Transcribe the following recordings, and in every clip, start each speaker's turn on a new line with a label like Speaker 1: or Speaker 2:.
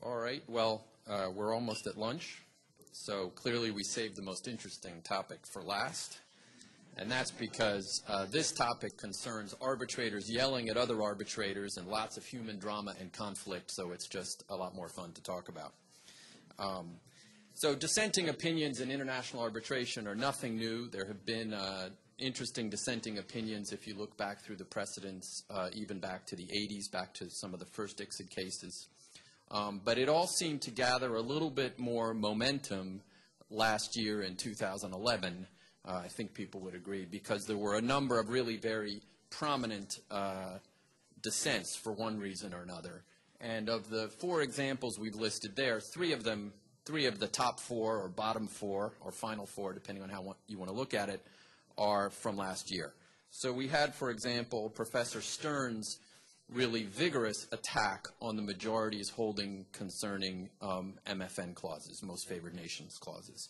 Speaker 1: All right, well, we're almost at lunch, so clearly we saved the most interesting topic for last. And that's because this topic concerns arbitrators yelling at other arbitrators and lots of human drama and conflict, so it's just a lot more fun to talk about. So dissenting opinions in international arbitration are nothing new. There have been interesting dissenting opinions if you look back through the precedents, even back to the 80s, back to some of the first ICSID cases. But it all seemed to gather a little bit more momentum last year in 2011. I think people would agree, because there were a number of really very prominent dissents for one reason or another. And of the 4 examples we've listed there, 3 of the top 4 or bottom 4 or final 4, depending on how you want to look at it, are from last year. So we had, for example, Professor Stern's really vigorous attack on the majority's holding concerning MFN clauses, most favored nations clauses.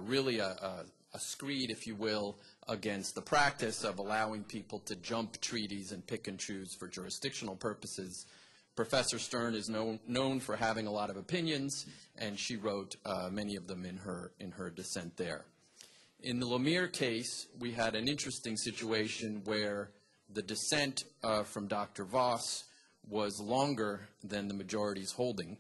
Speaker 1: Really a screed, if you will, against the practice of allowing people to jump treaties and pick and choose for jurisdictional purposes. Professor Stern is known for having a lot of opinions, and she wrote many of them in her dissent there. In the Lemire case, we had an interesting situation where the dissent from Dr. Voss was longer than the majority's holding.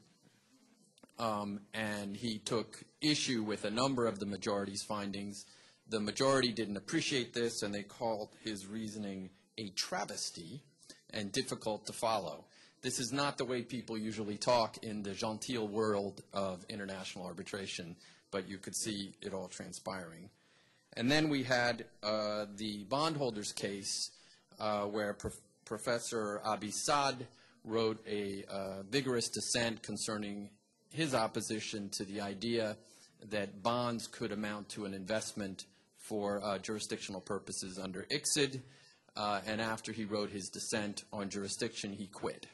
Speaker 1: And he took issue with a number of the majority's findings. The majority didn't appreciate this, and they called his reasoning a travesty and difficult to follow. This is not the way people usually talk in the genteel world of international arbitration, but you could see it all transpiring. And then we had the bondholders case where Professor Abissad wrote a vigorous dissent concerning his opposition to the idea that bonds could amount to an investment for jurisdictional purposes under ICSID, and after he wrote his dissent on jurisdiction, he quit.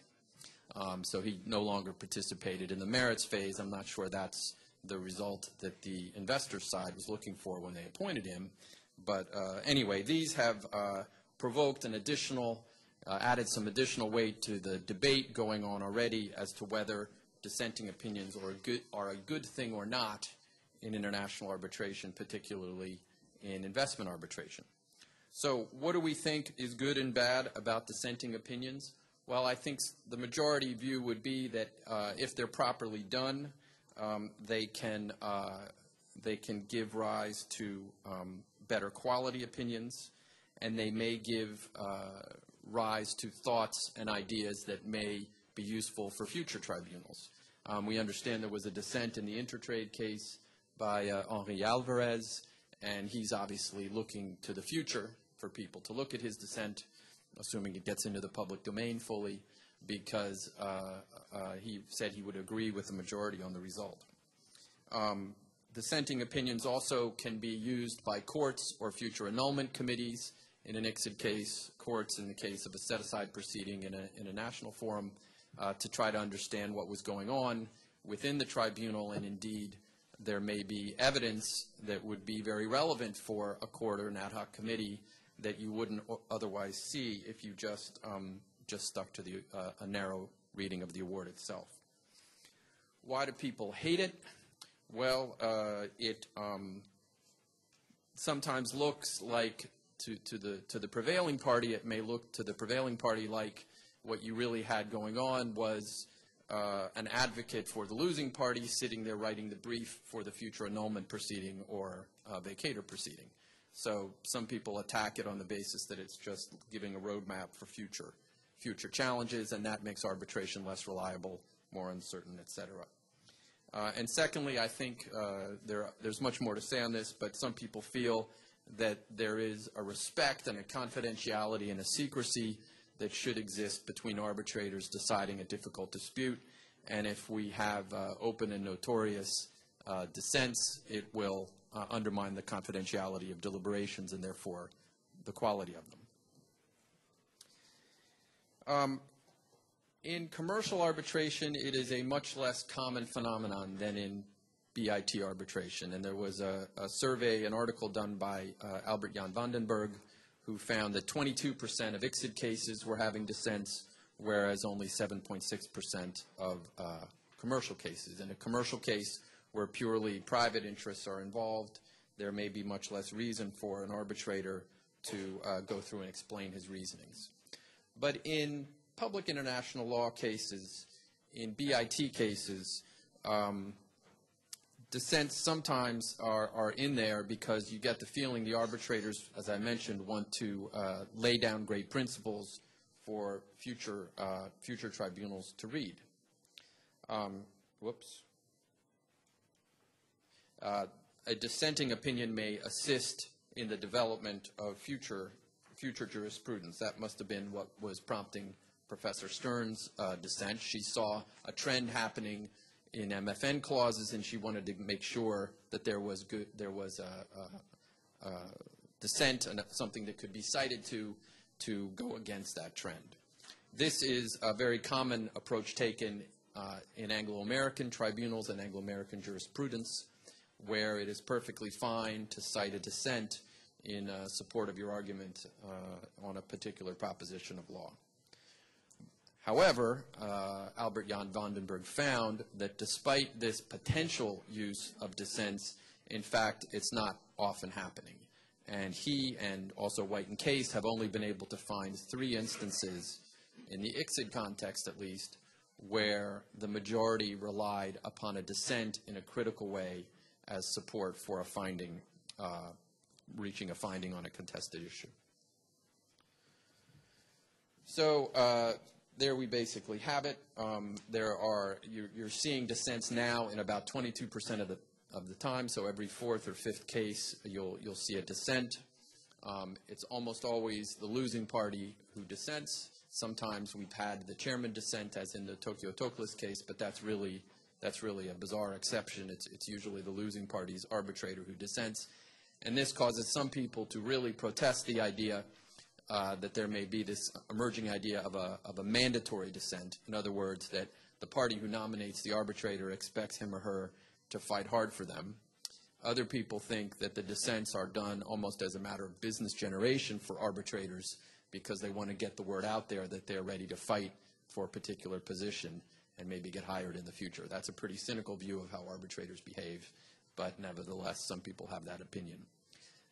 Speaker 1: So he no longer participated in the merits phase. I'm not sure that's the result that the investor side was looking for when they appointed him. But anyway, these have provoked an additional, added some additional weight to the debate going on already as to whether dissenting opinions are a good thing or not in international arbitration, particularly in investment arbitration. So what do we think is good and bad about dissenting opinions? Well, I think the majority view would be that if they're properly done, they can give rise to better quality opinions, and they may give rise to thoughts and ideas that may be useful for future tribunals. We understand there was a dissent in the Intertrade case by Henri Alvarez, and he's obviously looking to the future for people to look at his dissent, assuming it gets into the public domain fully, because he said he would agree with the majority on the result. Dissenting opinions also can be used by courts or future annulment committees in an ICSID case, courts in the case of a set-aside proceeding in a national forum, to try to understand what was going on within the tribunal, and indeed there may be evidence that would be very relevant for a court or an ad hoc committee that you wouldn't otherwise see if you just stuck to a narrow reading of the award itself. Why do people hate it? Well, it sometimes looks like to the prevailing party, it may look to the prevailing party like what you really had going on was an advocate for the losing party sitting there writing the brief for the future annulment proceeding or vacator proceeding. So some people attack it on the basis that it's just giving a roadmap for future challenges, and that makes arbitration less reliable, more uncertain, et cetera. And secondly, I think there's much more to say on this, but some people feel that there is a respect and a confidentiality and a secrecy that should exist between arbitrators deciding a difficult dispute. And if we have open and notorious dissents, it will undermine the confidentiality of deliberations and therefore the quality of them. In commercial arbitration, it is a much less common phenomenon than in BIT arbitration. And there was a survey, an article done by Albert Jan Vandenberg, who found that 22% of ICSID cases were having dissents, whereas only 7.6% of commercial cases. In a commercial case where purely private interests are involved, there may be much less reason for an arbitrator to go through and explain his reasonings. But in public international law cases, in BIT cases, dissents sometimes are in there because you get the feeling the arbitrators, as I mentioned, want to lay down great principles for future tribunals to read. A dissenting opinion may assist in the development of future jurisprudence. That must have been what was prompting Professor Stern's dissent. She saw a trend happening in MFN clauses, and she wanted to make sure that there was dissent and something that could be cited to go against that trend. This is a very common approach taken in Anglo-American tribunals and Anglo-American jurisprudence, where it is perfectly fine to cite a dissent in support of your argument on a particular proposition of law. However, Albert Jan Vandenberg found that despite this potential use of dissents, in fact, it's not often happening. And he and also White and Case have only been able to find 3 instances, in the ICSID context at least, where the majority relied upon a dissent in a critical way as support for a finding, reaching a finding on a contested issue. So there we basically have it. You're seeing dissents now in about 22% of the time. So every 4th or 5th case, you'll see a dissent. It's almost always the losing party who dissents. Sometimes we've had the chairman dissent, as in the Tokyo Toklas case, but that's really a bizarre exception. It's usually the losing party's arbitrator who dissents. And this causes some people to really protest the idea that there may be this emerging idea of a mandatory dissent. In other words, that the party who nominates the arbitrator expects him or her to fight hard for them. Other people think that the dissents are done almost as a matter of business generation for arbitrators because they want to get the word out there that they're ready to fight for a particular position and maybe get hired in the future. That's a pretty cynical view of how arbitrators behave, but nevertheless, some people have that opinion.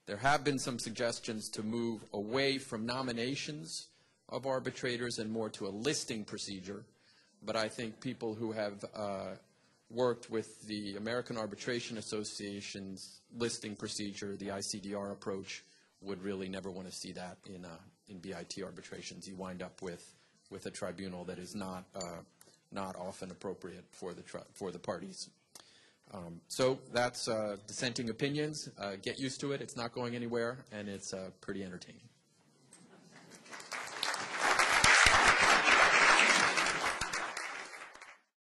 Speaker 1: There have been some suggestions to move away from nominations of arbitrators and more to a listing procedure, but I think people who have worked with the American Arbitration Association's listing procedure, the ICDR approach, would really never want to see that in BIT arbitrations. You wind up with a tribunal that is not often appropriate for the parties. So that's dissenting opinions. Get used to it. It's not going anywhere, and it's pretty entertaining.